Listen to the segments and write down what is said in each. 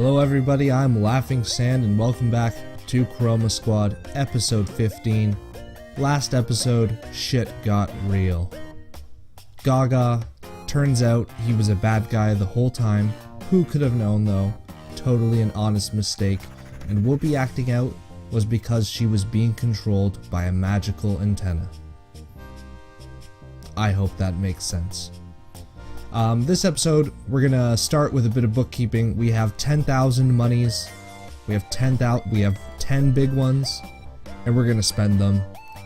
Hello everybody, I'm Laughing Sand and welcome back to Chroma Squad, episode 15. Last episode, shit got real. Gaga, turns out he was a bad guy the whole time. Who could have known though? Totally an honest mistake. And Whoopi acting out was because she was being controlled by a magical antenna. I hope that makes sense. This episode, we're gonna start with a bit of bookkeeping. We have 10,000 monies. We have 10 big ones, and we're gonna spend them.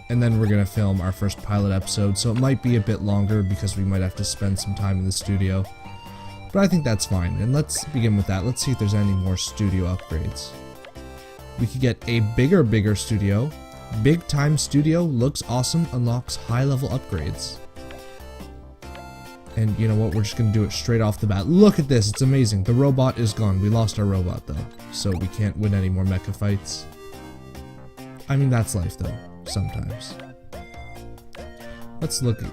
And then we're gonna film our first pilot episode, so it might be a bit longer because we might have to spend some time in the studio. But I think that's fine, and let's begin with that. Let's see if there's any more studio upgrades. We could get a bigger studio. Big time studio, looks awesome, unlocks high level upgrades. And you know what, we're just gonna do it straight off the bat. Look at this, it's amazing. The robot is gone. We lost our robot though, so we can't win any more mecha fights. I mean, that's life though, sometimes. Let's look at...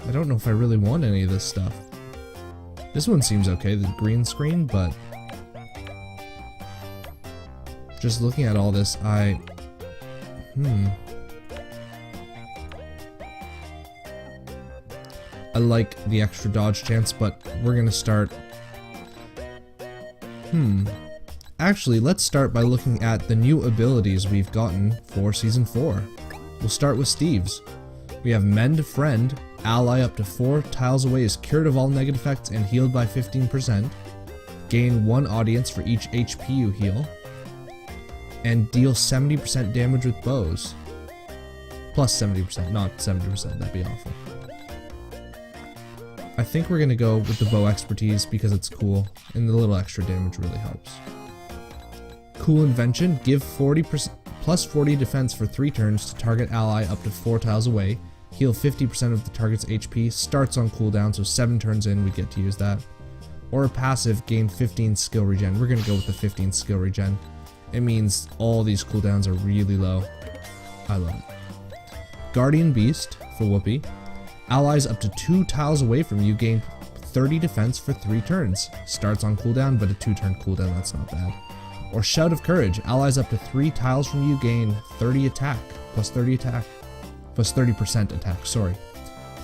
I don't know if I really want any of this stuff. This one seems okay, the green screen, but... just looking at all this, I like the extra dodge chance, but we're gonna start... Actually, let's start by looking at the new abilities we've gotten for Season 4. We'll start with Steve's. We have Mend Friend, ally up to 4 tiles away is cured of all negative effects and healed by 15%. Gain 1 audience for each HP you heal. And deal 70% damage with bows. Plus 70%, not 70%, that'd be awful. I think we're gonna go with the bow expertise because it's cool, and the little extra damage really helps. Cool invention, give 40% plus 40 defense for 3 turns to target ally up to 4 tiles away, heal 50% of the target's HP, starts on cooldown, so 7 turns in we get to use that. Or a passive, gain 15 skill regen. We're gonna go with the 15 skill regen. It means all these cooldowns are really low. I love it. Guardian Beast for Whoopi. Allies up to 2 tiles away from you gain 30 defense for 3 turns. Starts on cooldown, but a 2-turn cooldown, that's not bad. Or Shout of Courage. Allies up to 3 tiles from you gain 30 attack, plus 30 attack, plus 30% attack, sorry.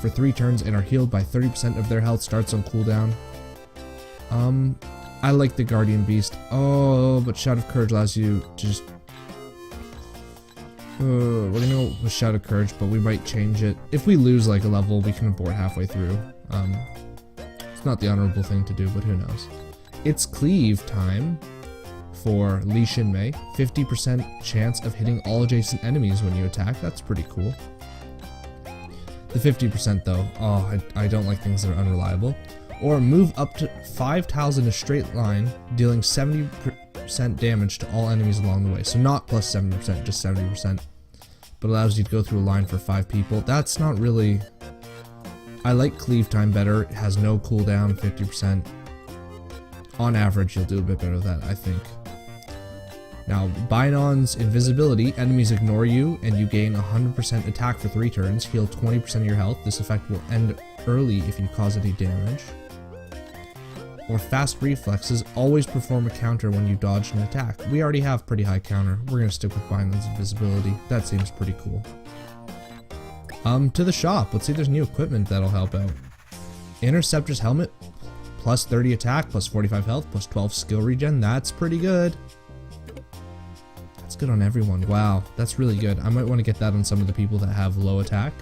For 3 turns and are healed by 30% of their health, starts on cooldown. I like the Guardian Beast. Oh, but Shout of Courage allows you to just... we're gonna go with Shout of Courage, but we might change it. If we lose like a level, we can abort halfway through. It's not the honorable thing to do, but who knows. It's Cleave time for Li Shin Mei. 50% chance of hitting all adjacent enemies when you attack. That's pretty cool. The 50% though, oh, I don't like things that are unreliable. Or move up to 5 tiles in a straight line, dealing 70% damage to all enemies along the way. So not plus 70%, just 70%. But allows you to go through a line for 5 people. That's not really... I like Cleave Time better. It has no cooldown, 50%. On average, you'll do a bit better with that, I think. Now, Binon's Invisibility. Enemies ignore you, and you gain 100% attack for 3 turns. Heal 20% of your health. This effect will end early if you cause any damage. Or Fast Reflexes, always perform a counter when you dodge an attack. We already have pretty high counter. We're gonna stick with Binon's Invisibility. That seems pretty cool. To the shop. Let's see if there's new equipment that'll help out. Interceptor's Helmet, plus 30 attack, plus 45 health, plus 12 skill regen. That's pretty good. That's good on everyone. Wow, that's really good. I might want to get that on some of the people that have low attack.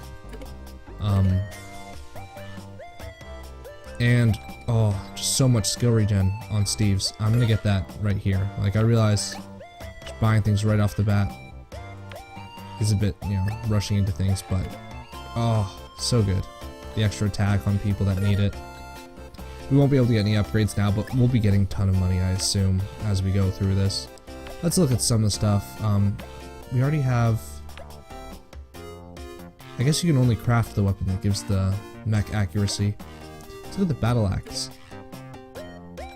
And oh, just so much skill regen on Steve's. I'm gonna get that right here. Like, I realize just buying things right off the bat is a bit, you know, rushing into things, but oh, so good. The extra attack on people that need it. We won't be able to get any upgrades now, but we'll be getting a ton of money, I assume, as we go through this. Let's look at some of the stuff. We already have... I guess you can only craft the weapon that gives the mech accuracy. Let's look at the battle axe.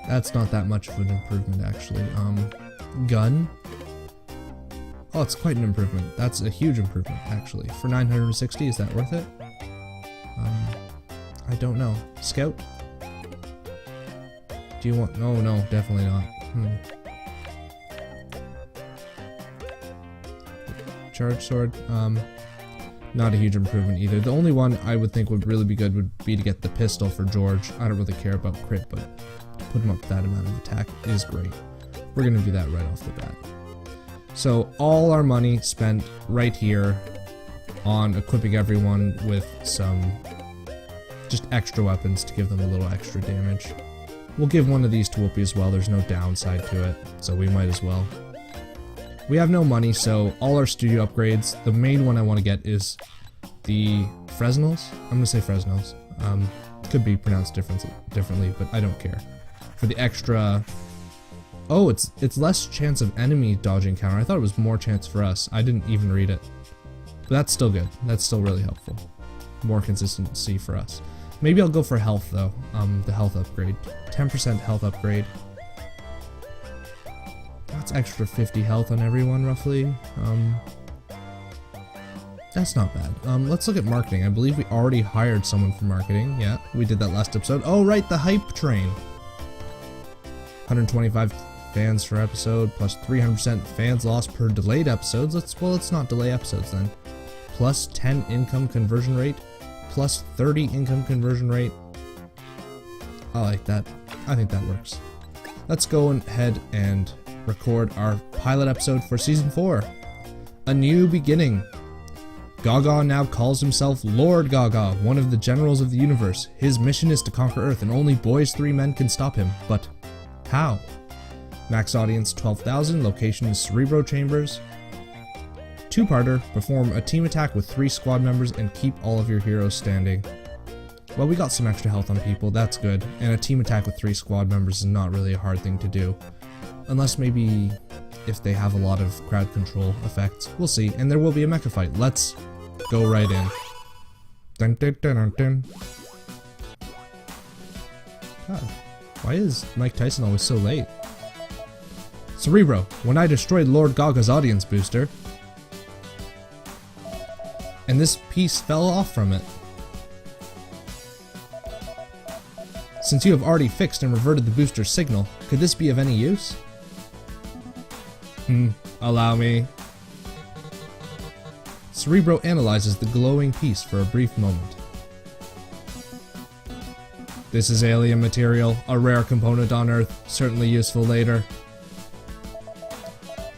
That's not that much of an improvement, actually. Gun. Oh, it's quite an improvement. That's a huge improvement, actually. For 960, is that worth it? I don't know. Scout? Do you want... Oh, no, definitely not. Charge sword, not a huge improvement either. The only one I would think would really be good would be to get the pistol for George. I don't really care about crit, but to put him up that amount of attack is great. We're gonna do that right off the bat. So all our money spent right here on equipping everyone with some just extra weapons to give them a little extra damage. We'll give one of these to Whoopi as well. There's no downside to it, so we might as well. We have no money, so all our studio upgrades, the main one I want to get is the Fresnels. I'm gonna say Fresnels. Could be pronounced differently, but I don't care. For the extra... Oh, it's less chance of enemy dodging counter. I thought it was more chance for us. I didn't even read it. But that's still good. That's still really helpful. More consistency for us. Maybe I'll go for health though. The health upgrade. 10% health upgrade. That's extra 50 health on everyone, roughly. That's not bad. Let's look at marketing. I believe we already hired someone for marketing. Yeah, we did that last episode. Oh, right, the hype train. 125 fans per episode, plus 300% fans lost per delayed episodes. Let's not delay episodes then. Plus 10 income conversion rate, plus 30 income conversion rate. I like that. I think that works. Let's go ahead and record our pilot episode for season 4. A new beginning. Gaga now calls himself Lord Gaga, one of the generals of the universe. His mission is to conquer Earth, and only Boys 3 Men can stop him. But how? Max audience 12,000, location is Cerebro Chambers. Two-parter, perform a team attack with 3 squad members and keep all of your heroes standing. Well, we got some extra health on people, that's good. And a team attack with 3 squad members is not really a hard thing to do. Unless maybe if they have a lot of crowd control effects. We'll see. And there will be a mecha fight. Let's go right in. Dun, dun, dun, dun, dun. God, why is Mike Tyson always so late? Cerebro, when I destroyed Lord Gaga's audience booster, and this piece fell off from it. Since you have already fixed and reverted the booster's signal, could this be of any use? Allow me. Cerebro analyzes the glowing piece for a brief moment. This is alien material, a rare component on Earth, certainly useful later.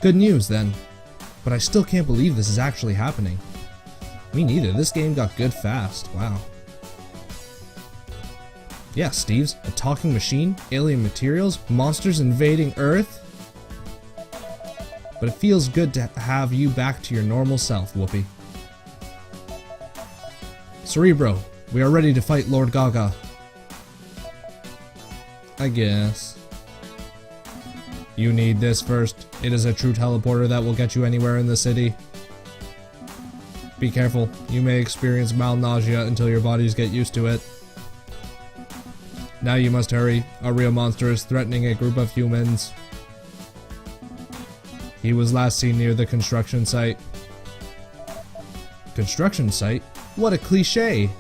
Good news then, but I still can't believe this is actually happening. Me neither, this game got good fast, wow. Yeah, Steve's, a talking machine, alien materials, monsters invading Earth? But it feels good to have you back to your normal self, Whoopi. Cerebro, we are ready to fight Lord Gaga. I guess. You need this first. It is a true teleporter that will get you anywhere in the city. Be careful, you may experience malnausea until your bodies get used to it. Now you must hurry. A real monster is threatening a group of humans. He was last seen near the construction site. Construction site? What a cliche!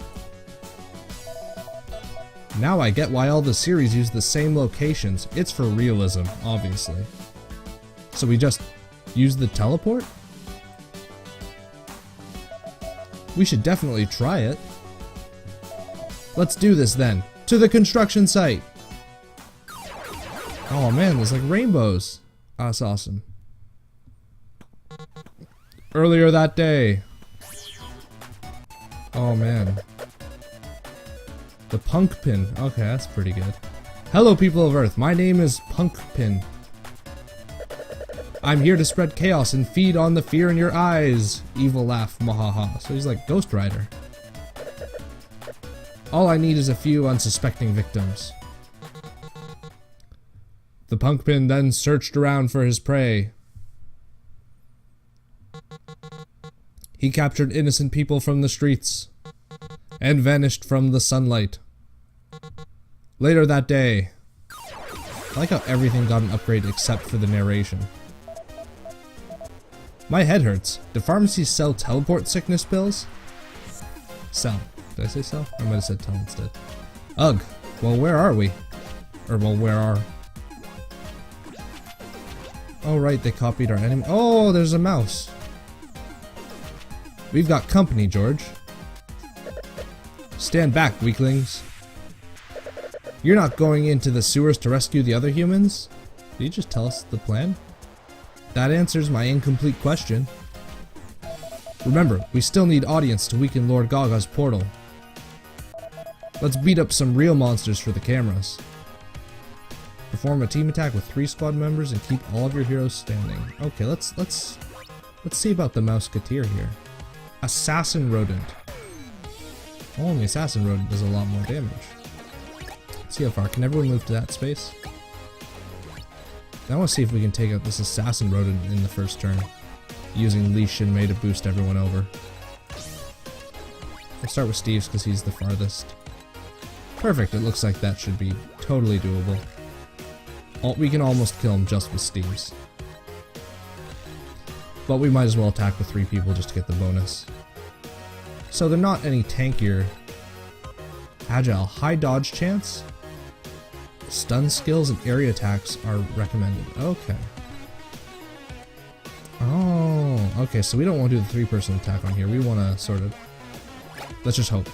Now I get why all the series use the same locations. It's for realism, obviously. So we just use the teleport? We should definitely try it. Let's do this then. To the construction site! Oh man, there's like rainbows. That's awesome. Earlier that day. Oh man. The Punk Pin. Okay, that's pretty good. Hello people of Earth, my name is Punk Pin. I'm here to spread chaos and feed on the fear in your eyes. Evil laugh, mahaha. So he's like Ghost Rider. All I need is a few unsuspecting victims. The Punk Pin then searched around for his prey. He captured innocent people from the streets and vanished from the sunlight. Later that day. I like how everything got an upgrade except for the narration. My head hurts. Do pharmacies sell teleport sickness pills? Sell. Did I say sell? I might have said tell instead. Ugh. Well, where are we? Or, well, where are... Oh right, they copied our enemy. Oh, there's a mouse. We've got company, George. Stand back, weaklings. You're not going into the sewers to rescue the other humans? Did you just tell us the plan? That answers my incomplete question. Remember, we still need audience to weaken Lord Gaga's portal. Let's beat up some real monsters for the cameras. Perform a team attack with 3 squad members and keep all of your heroes standing. Okay, let's see about the Mouseketeer here. Assassin Rodent. Only Assassin Rodent does a lot more damage. Let's see how far. Can everyone move to that space? I want to see if we can take out this Assassin Rodent in the first turn. Using Leash and May to boost everyone over. We'll start with Steve's because he's the farthest. Perfect, it looks like that should be totally doable. We can almost kill him just with Steve's. But we might as well attack with 3 people just to get the bonus. So they're not any tankier. Agile, high dodge chance. Stun skills and area attacks are recommended. Okay. Oh, okay, so we don't want to do the 3-person attack on here. We want to sort of... Let's just hope.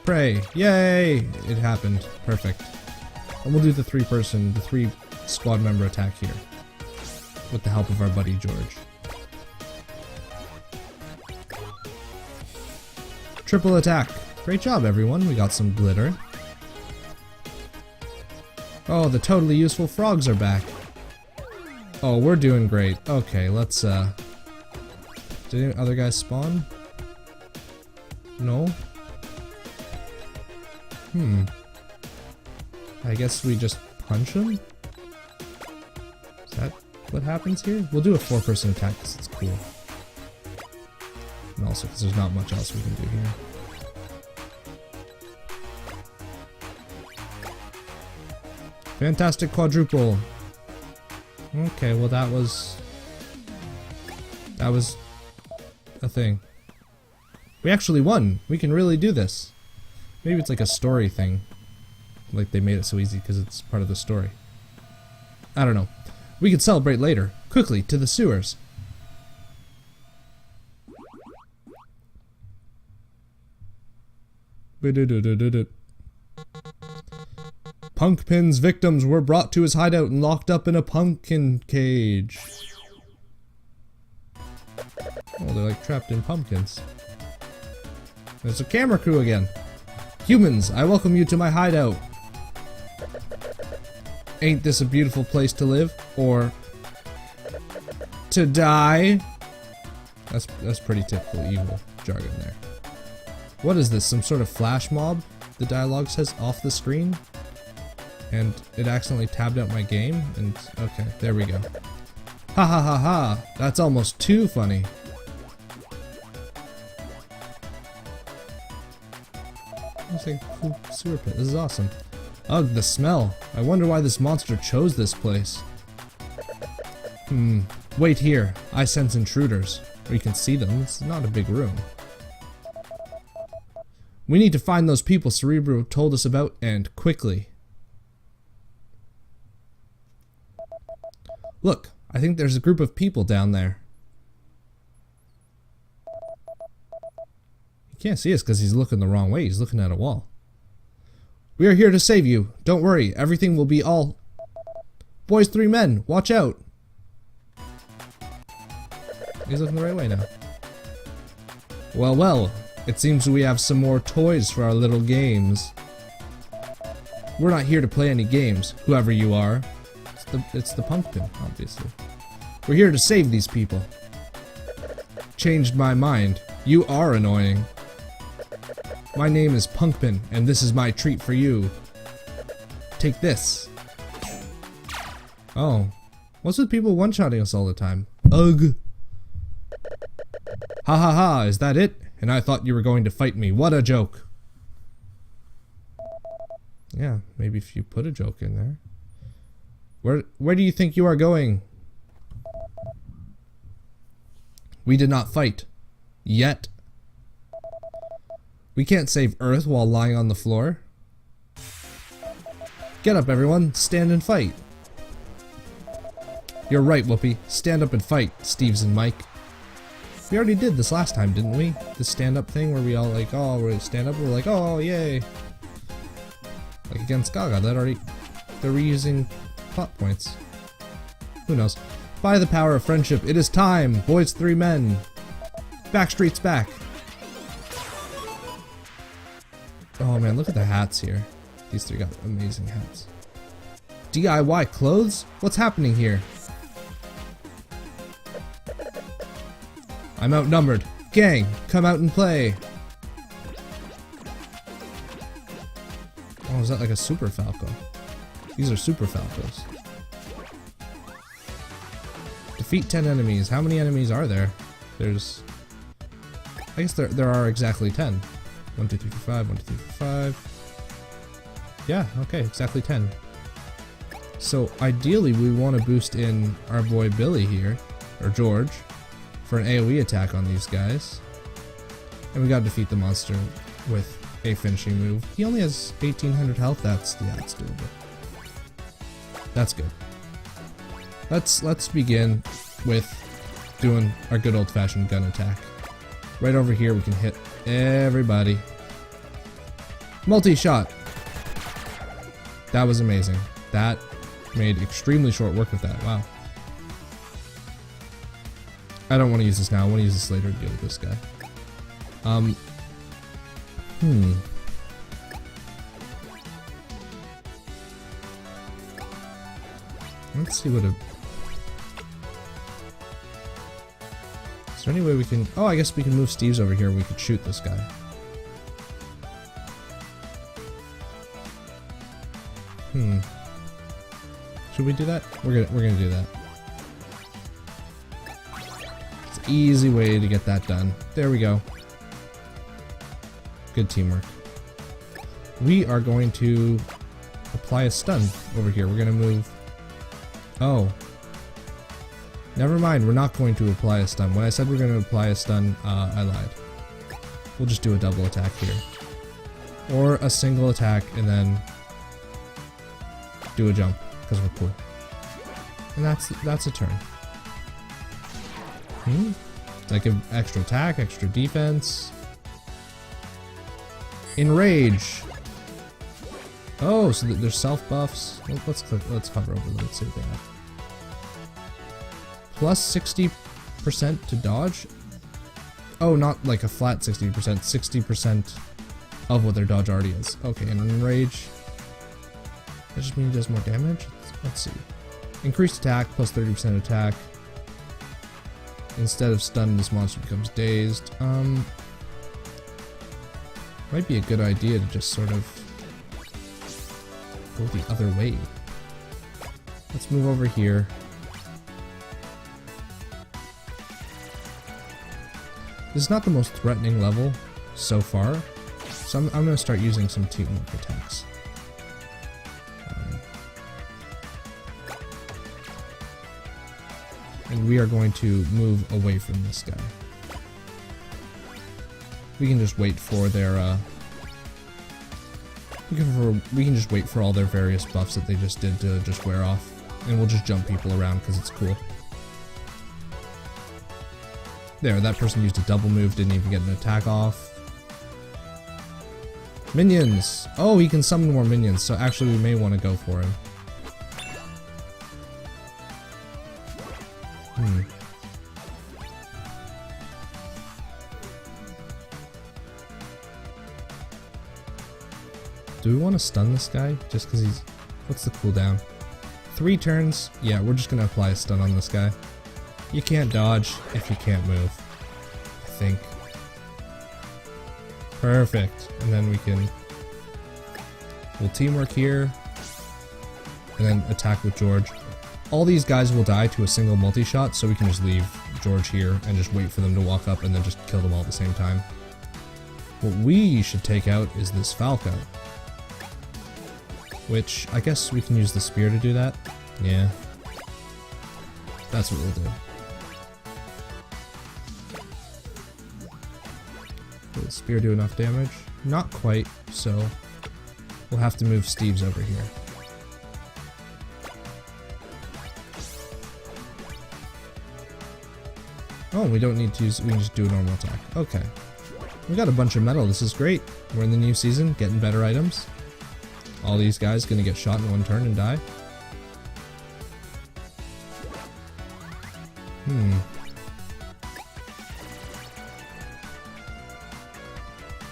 Pray! Yay! It happened. Perfect. And we'll do the 3 squad member attack here. With the help of our buddy George. Triple attack! Great job, everyone. We got some glitter. Oh, the totally useful frogs are back. Oh, we're doing great. Okay, let's, Did any other guys spawn? No? I guess we just punch him? Is that what happens here? We'll do a 4-person attack because it's cool. And also because there's not much else we can do here. Fantastic quadruple! Okay, well that was a thing. We actually won! We can really do this! Maybe it's like a story thing. Like they made it so easy because it's part of the story. I don't know. We can celebrate later. Quickly, to the sewers. Punkpin's victims were brought to his hideout and locked up in a pumpkin cage. Oh, they're like trapped in pumpkins. There's a camera crew again. Humans, I welcome you to my hideout. Ain't this a beautiful place to live? Or to die? That's pretty typical evil jargon there. What is this? Some sort of flash mob? The dialogue says off the screen? And it accidentally tabbed out my game? And okay, there we go. Ha ha ha ha! That's almost too funny. It's like a cool sewer pit. This is awesome. Ugh, the smell. I wonder why this monster chose this place. Wait here. I sense intruders. Or you can see them. It's not a big room. We need to find those people Cerebro told us about, and quickly. Look, I think there's a group of people down there. He can't see us because he's looking the wrong way. He's looking at a wall. We are here to save you. Don't worry, everything will be all... Boys, 3 men, watch out. He's looking the right way now. Well, well, it seems we have some more toys for our little games. We're not here to play any games, whoever you are. It's the pumpkin, obviously. We're here to save these people. Changed my mind. You are annoying. My name is Punkpin, and this is my treat for you. Take this. Oh. What's with people one-shotting us all the time? Ugh. Ha ha ha, is that it? And I thought you were going to fight me. What a joke. Yeah, maybe if you put a joke in there. Where do you think you are going? We did not fight. Yet. We can't save Earth while lying on the floor. Get up, everyone. Stand and fight. You're right, Whoopi. Stand up and fight, Steves and Mike. We already did this last time, didn't we? This stand-up thing where we all like, oh, we're stand up, we're like, oh, yay. Like against Gaga, they're reusing plot points. Who knows? By the power of friendship, it is time! Boys 3 men! Backstreet's back! Oh man, look at the hats here. These 3 got amazing hats. DIY clothes? What's happening here? I'm outnumbered. Gang, come out and play! Oh, is that like a Super Falco? These are Super Falcos. Defeat 10 enemies. How many enemies are there? There's... I guess there are exactly 10. 1, 2, 3, 4, 5. 1, 2, 3, 4, 5. Yeah, okay, exactly 10. So ideally we want to boost in our boy Billy here, or George, for an AoE attack on these guys. And we gotta defeat the monster with a finishing move. He only has 1800 health, that's doable. That's good. Let's begin with doing our good old-fashioned gun attack. Right over here we can hit everybody. Multi-shot! That was amazing. That made extremely short work of that, wow. I don't want to use this now, I want to use this later to deal with this guy. Let's see what a... Is there any way we can... Oh, I guess we can move Steve's over here and we could shoot this guy. Should we do that? We're gonna do that. It's an easy way to get that done. There we go. Good teamwork. We are going to apply a stun over here. We're gonna move... Oh. Never mind, we're not going to apply a stun. When I said we're going to apply a stun, I lied. We'll just do a double attack here. Or a single attack and then do a jump, because we're cool. And that's a turn. Like an extra attack, extra defense. Enrage! Oh, so there's self buffs. Let's hover over them and see what they have. Plus 60% to dodge? Oh, not like a flat 60%, 60% of what their dodge already is. Okay, and enrage. That just means it does more damage? Let's see. Increased attack, plus 30% attack. Instead of stun, this monster becomes dazed. Might be a good idea to just sort of go the other way. Let's move over here. This is not the most threatening level so far, so I'm going to start using some teamwork attacks. And we are going to move away from this guy. We can just wait for their, we can just wait for all their various buffs that they just did to just wear off. And we'll just jump people around because it's cool. There, that person used a double move, didn't even get an attack off. Minions! Oh, he can summon more minions, so actually we may want to go for him. Do we want to stun this guy? Just because he's... What's the cooldown? 3 turns? Yeah, we're just going to apply a stun on this guy. You can't dodge if you can't move. I think. Perfect. And then we can... We'll teamwork here. And then attack with George. All these guys will die to a single multi-shot, so we can just leave George here and just wait for them to walk up and then just kill them all at the same time. What we should take out is this Falco. Which, I guess we can use the spear to do that. Yeah. That's what we'll do. Will the spear do enough damage? Not quite, so we'll have to move Steve's over here. Oh, we don't need to use, we can just do a normal attack. Okay. We got a bunch of metal, this is great. We're in the new season, getting better items. All these guys gonna get shot in one turn and die.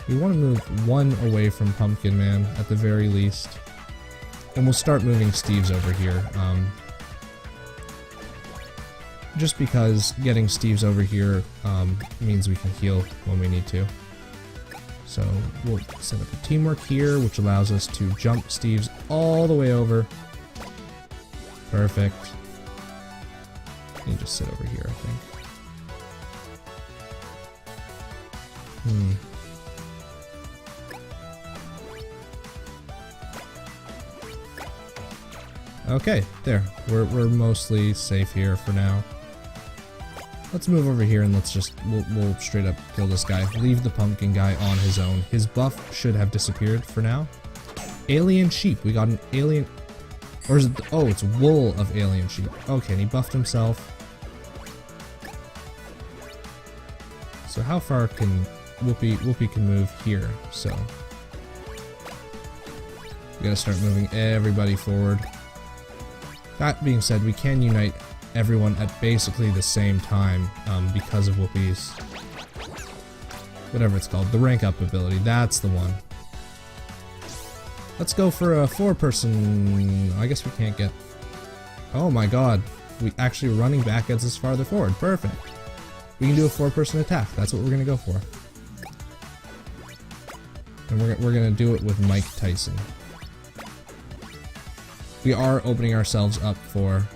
We want to move one away from Pumpkin Man at the very least. And we'll start moving Steve's over here. Just because getting Steve's over here means we can heal when we need to. So we'll set up a teamwork here, which allows us to jump Steve's all the way over. Perfect. You can just sit over here, I think. Okay, there. We're mostly safe here for now. Let's move over here and let's just, we'll straight up kill this guy. Leave the pumpkin guy on his own. His buff should have disappeared for now. Alien sheep. We got an alien, or is it, oh, it's wool of alien sheep. Okay, and he buffed himself. So how far can Whoopi can move here, so. We gotta start moving everybody forward. That being said, we can unite everyone at basically the same time because of Whoopi's, whatever it's called, the rank up ability. That's the one. Let's go for a 4-person. I guess we can't get. Oh my god, we actually running back gets us farther forward. Perfect. We can do a 4-person attack. That's what we're gonna go for, and we're gonna do it with Mike Tyson. We are opening ourselves up for.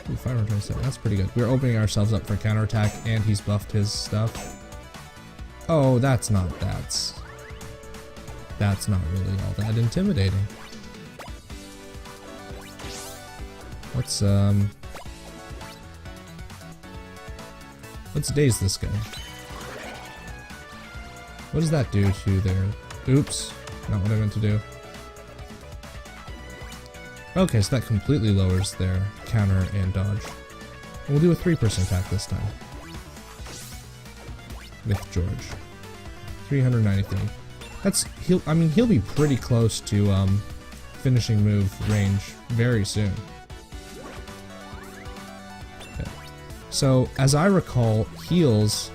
Ooh, 527. That's pretty good. We're opening ourselves up for counterattack, and he's buffed his stuff. Oh, that's not really all that intimidating. Let's daze this guy. What does that do to their? Oops, not what I meant to do. Okay, so that completely lowers their counter and dodge. And we'll do a 3-person attack this time. With George. 393. That's, he'll be pretty close to finishing move range very soon. Okay. So, as I recall, heals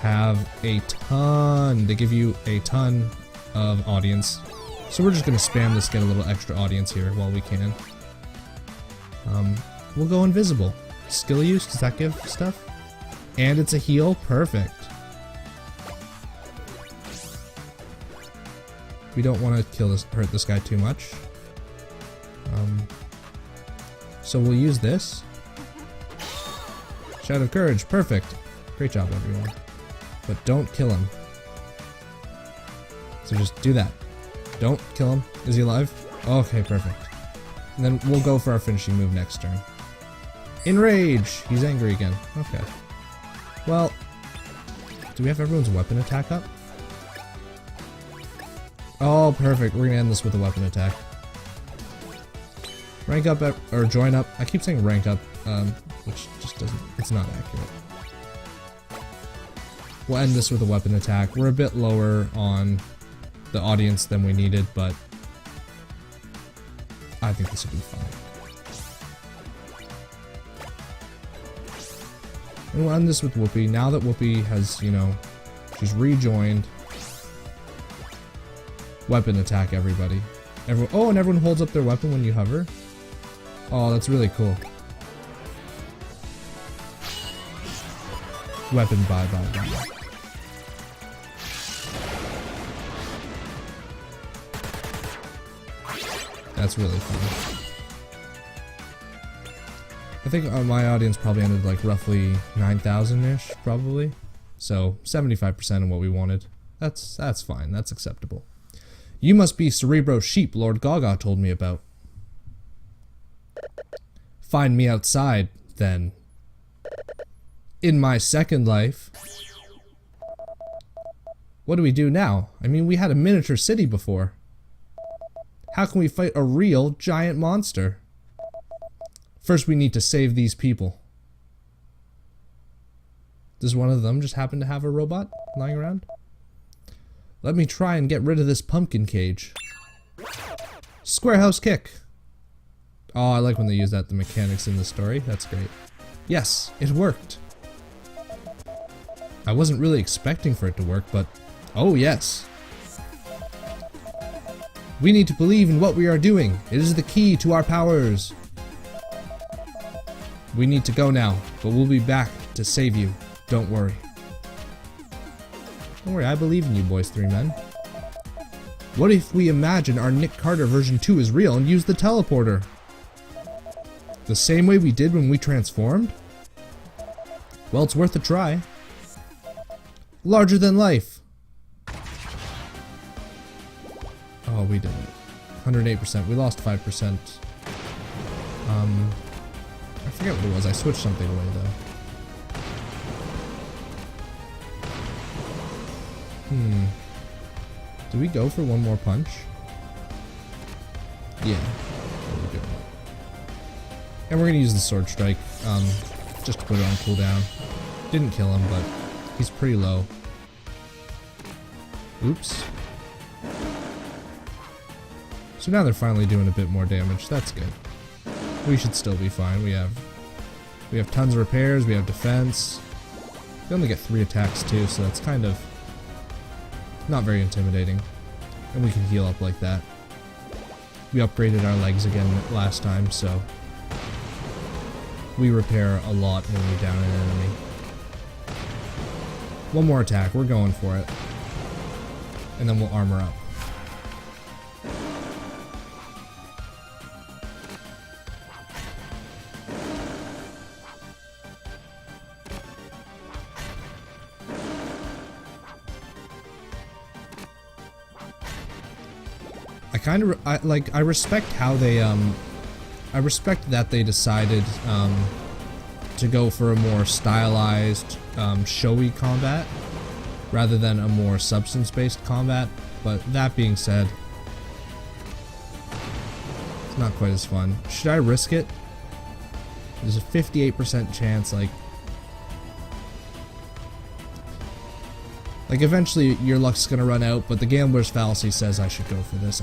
have a ton, they give you a ton of audience. So we're just gonna spam this, get a little extra audience here while we can. We'll go invisible. Skill use, does that give stuff? And it's a heal, perfect. We don't want to hurt this guy too much. So we'll use this. Shout of courage, perfect. Great job, everyone. But don't kill him. So just do that. Don't kill him. Is he alive? Okay, perfect. And then we'll go for our finishing move next turn. Enrage! He's angry again. Okay. Well, do we have everyone's weapon attack up? Oh, perfect. We're gonna end this with a weapon attack. Rank up or join up. I keep saying rank up, which just doesn't, it's not accurate. We'll end this with a weapon attack. We're a bit lower on the audience than we needed, but I think this will be fine. And we'll end this with Whoopi. Now that Whoopi has, you know, she's rejoined. Weapon attack everybody. Oh, and everyone holds up their weapon when you hover. Oh, that's really cool. Weapon bye. That's really fun. I think my audience probably ended like roughly 9,000-ish, probably. So 75% of what we wanted. That's fine. That's acceptable. You must be Cerebro Sheep Lord Gaga told me about. Find me outside, then. In my second life. What do we do now? I mean, we had a miniature city before. How can we fight a real giant monster? First, we need to save these people. Does one of them just happen to have a robot lying around? Let me try and get rid of this pumpkin cage. Square house kick. Oh, I like when they use that, the mechanics in the story. That's great. Yes, it worked. I wasn't really expecting for it to work, but oh yes. We need to believe in what we are doing. It is the key to our powers. We need to go now, but we'll be back to save you. Don't worry. Don't worry, I believe in you, boys 3 men. What if we imagine our Nick Carter version 2 is real and use the teleporter? The same way we did when we transformed? Well, it's worth a try. Larger than life. Oh, we did it. 108%. We lost 5%. I forget what it was. I switched something away though. Do we go for one more punch? Yeah. There we go. And we're gonna use the sword strike, just to put it on cooldown. Didn't kill him, but he's pretty low. Oops. So now they're finally doing a bit more damage. That's good. We should still be fine. We have tons of repairs. We have defense. We only get 3 attacks too, so that's kind of not very intimidating. And we can heal up like that. We upgraded our legs again last time, so we repair a lot when we down an enemy. One more attack. We're going for it. And then we'll armor up. I respect how they I respect that they decided to go for a more stylized showy combat rather than a more substance-based combat, but that being said, it's not quite as fun. Should I risk it? There's a 58% chance like eventually your luck's gonna run out, but the gambler's fallacy says I should go for this.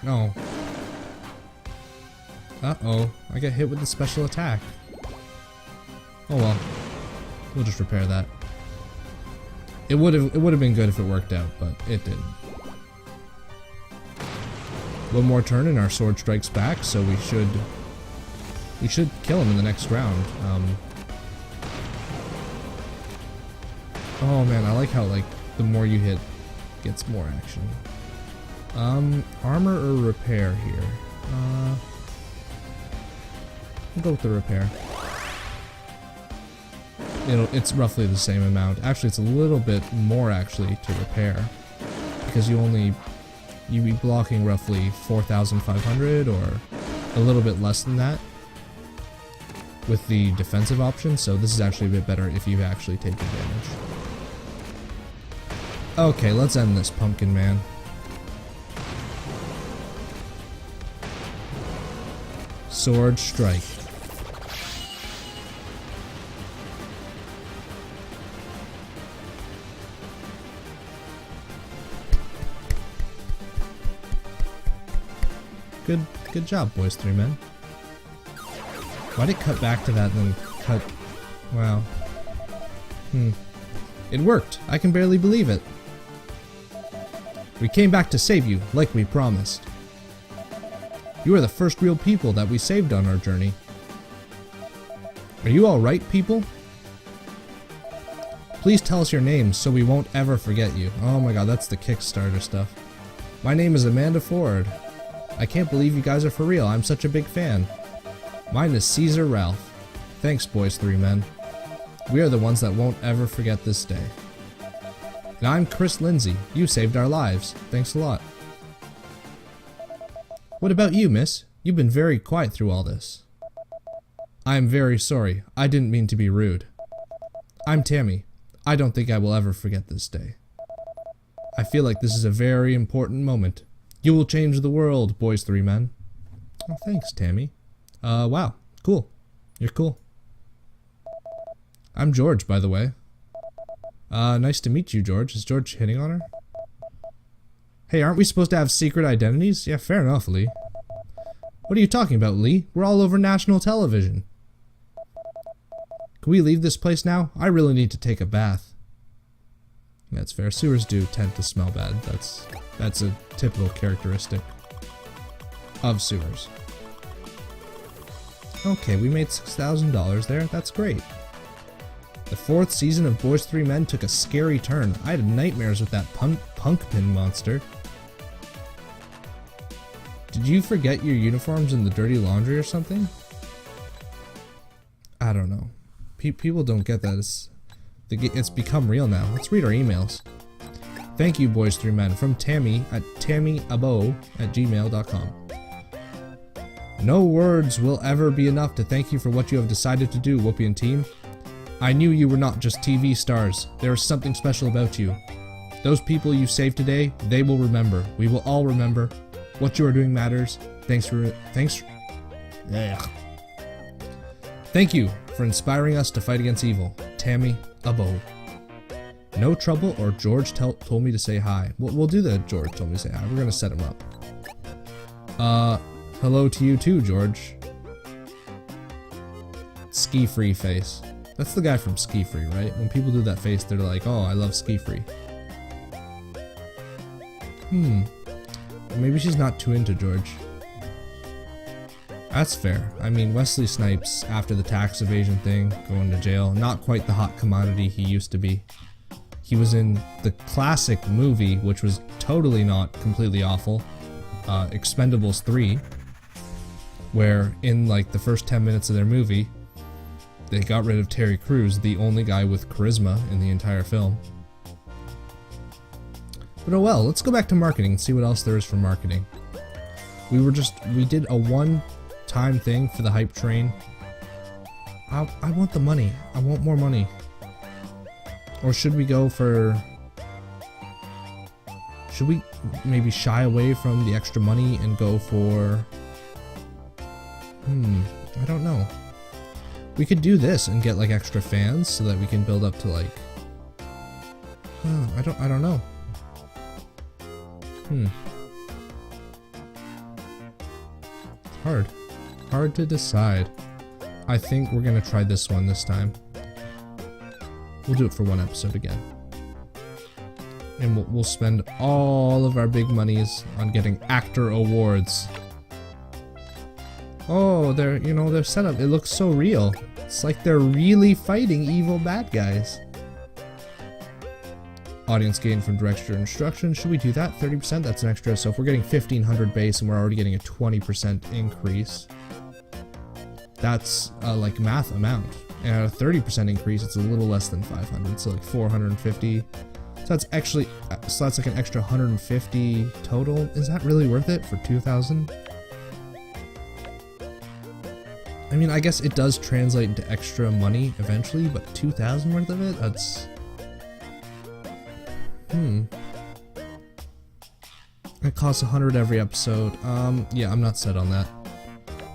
No. Uh-oh, I get hit with the special attack. Oh well, we'll just repair that. It would have been good if it worked out, but it didn't. One more turn and our sword strikes back, so we should kill him in the next round. Oh man, I like how the more you hit gets more action. Armor or repair here? We'll go with the repair. It's roughly the same amount. Actually, it's a little bit more actually to repair because you'd be blocking roughly 4,500 or a little bit less than that with the defensive option. So this is actually a bit better if you actually take damage. Okay, let's end this, Pumpkin Man. Sword strike. Good job, boys 3 men. Why'd it cut back to that and then cut... Wow. It worked. I can barely believe it. We came back to save you, like we promised. You are the first real people that we saved on our journey. Are you alright, people? Please tell us your names so we won't ever forget you. Oh my god, that's the Kickstarter stuff. My name is Amanda Ford. I can't believe you guys are for real. I'm such a big fan. Mine is Caesar Ralph. Thanks, boys 3 men. We are the ones that won't ever forget this day. And I'm Chris Lindsay. You saved our lives. Thanks a lot. What about you, miss? You've been very quiet through all this. I am very sorry. I didn't mean to be rude. I'm Tammy. I don't think I will ever forget this day. I feel like this is a very important moment. You will change the world, boys 3 men. Oh, thanks, Tammy. Wow. Cool. You're cool. I'm George, by the way. Nice to meet you, George. Is George hitting on her? Hey, aren't we supposed to have secret identities? Yeah, fair enough, Lee. What are you talking about, Lee? We're all over national television. Can we leave this place now? I really need to take a bath. That's fair. Sewers do tend to smell bad. That's a typical characteristic of sewers. Okay, we made $6,000 there. That's great. The 4th season of Boys 3 Men took a scary turn. I had nightmares with that Punkpin monster. Did you forget your uniforms in the dirty laundry or something? I don't know. People don't get that. It's become real now. Let's read our emails. Thank you, Boys 3 Men, from Tammy at tammyabo@gmail.com. No words will ever be enough to thank you for what you have decided to do, Whoopi and team. I knew you were not just TV stars. There is something special about you. Those people you saved today, they will remember. We will all remember. What you are doing matters. Thank you for inspiring us to fight against evil. Tammy Abo. No trouble or George told me to say hi. We'll do the George told me to say hi. We're gonna set him up. Hello to you too, George. Ski Free face. That's the guy from Ski Free, right? When people do that face, they're like, oh, I love Ski Free. Maybe she's not too into George. That's fair. I mean, Wesley Snipes, after the tax evasion thing, going to jail, not quite the hot commodity he used to be. He was in the classic movie, which was totally not completely awful, Expendables 3, where in like the first 10 minutes of their movie, they got rid of Terry Crews, the only guy with charisma in the entire film. But oh well, let's go back to marketing and see what else there is for marketing. We did a one-time thing for the hype train. I want the money. I want more money. Or should we go for... Should we maybe shy away from the extra money and go for... I don't know. We could do this and get like extra fans so that we can build up to like... I don't know. Hard to decide. I think we're gonna try this one this time. We'll do it for one episode again. And we'll spend all of our big monies on getting actor awards. Oh, they're set up. It looks so real. It's like they're really fighting evil bad guys. Audience gain from direct instruction. Should we do that? 30%? That's an extra. So if we're getting 1,500 base and we're already getting a 20% increase, that's like math amount. And at a 30% increase, it's a little less than 500. So like 450. So that's actually, so that's like an extra 150 total. Is that really worth it for 2,000? I mean, I guess it does translate into extra money eventually, but 2,000 worth of it? That's... It costs 100 every episode. Yeah, I'm not set on that.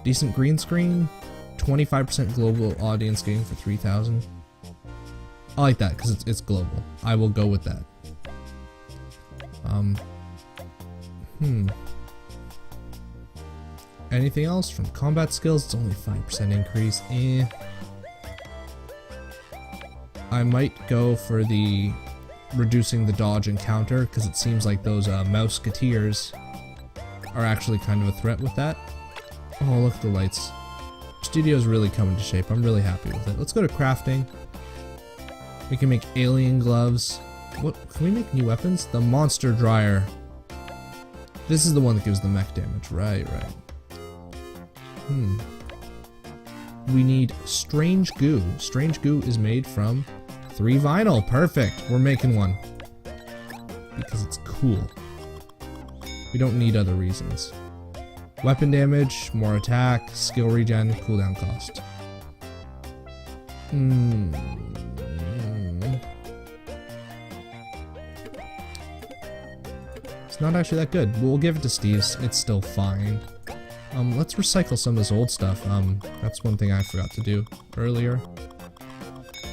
Decent green screen. 25% global audience gain for 3,000. I like that because it's global. I will go with that. Anything else from combat skills? It's only 5% increase. I might go for the reducing the dodge and counter because it seems like those Mouseketeers are actually kind of a threat with that. Oh, look at the lights. Studio's really coming to shape. I'm really happy with it. Let's go to crafting. We can make alien gloves. What can we make new weapons? The monster dryer. This is the one that gives the mech damage. Right. We need strange goo. Strange goo is made from 3 vinyl. Perfect. We're making one. Because it's cool. We don't need other reasons. Weapon damage, more attack, skill regen, cooldown cost. It's not actually that good. We'll give it to Steve's. It's still fine. Let's recycle some of this old stuff. That's one thing I forgot to do earlier.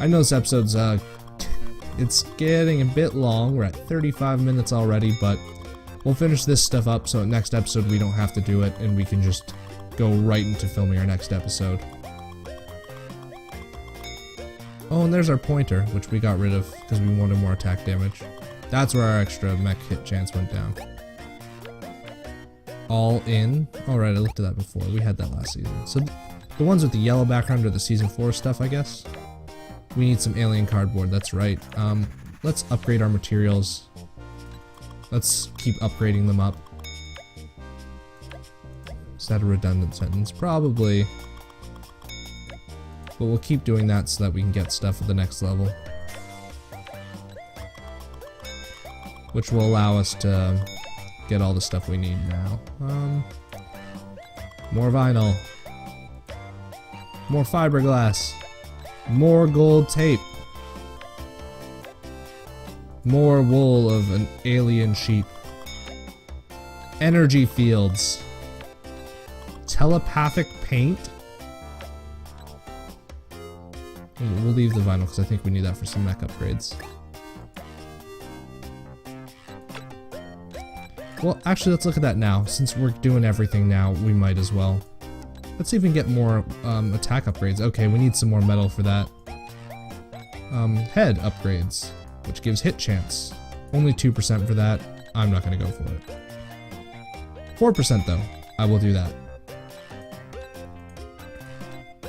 I know this episode's it's getting a bit long. We're at 35 minutes already, but we'll finish this stuff up so next episode we don't have to do it and we can just go right into filming our next episode. Oh, and there's our pointer, which we got rid of because we wanted more attack damage. That's where our extra mech hit chance went down. All in. Alright, I looked at that before. We had that last season. So the ones with the yellow background are the season 4 stuff, I guess. We need some alien cardboard, that's right. Let's upgrade our materials. Let's keep upgrading them up. Is that a redundant sentence? Probably. But we'll keep doing that so that we can get stuff at the next level. Which will allow us to get all the stuff we need now. More vinyl. More fiberglass. More gold tape. More wool of an alien sheep. Energy fields. Telepathic paint. We'll leave the vinyl because I think we need that for some mech upgrades. Well, actually, let's look at that now. Since we're doing everything now, we might as well. Let's see if we can get more attack upgrades. Okay, we need some more metal for that. Head upgrades, which gives hit chance. Only 2% for that. I'm not going to go for it. 4% though. I will do that.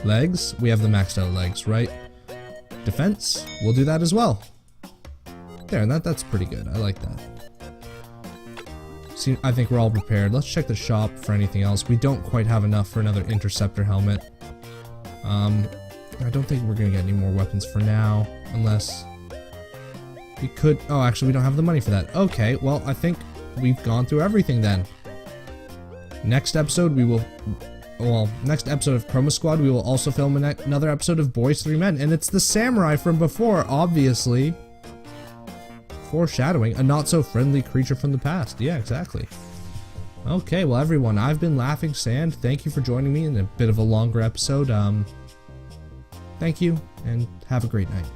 Legs, we have the maxed out legs, right? Defense, we'll do that as well. There, that's pretty good. I like that. See, I think we're all prepared. Let's check the shop for anything else. We don't quite have enough for another interceptor helmet. I don't think we're gonna get any more weapons for now, unless we could. Oh, actually, we don't have the money for that. Okay, well, I think we've gone through everything then. Next episode, we will. Well, next episode of Chroma Squad, we will also film another episode of Boys 3 Men, and it's the samurai from before, obviously. Foreshadowing, a not-so-friendly creature from the past. Yeah, exactly. Okay, well, everyone, I've been Laughing Sand. Thank you for joining me in a bit of a longer episode. Thank you, and have a great night.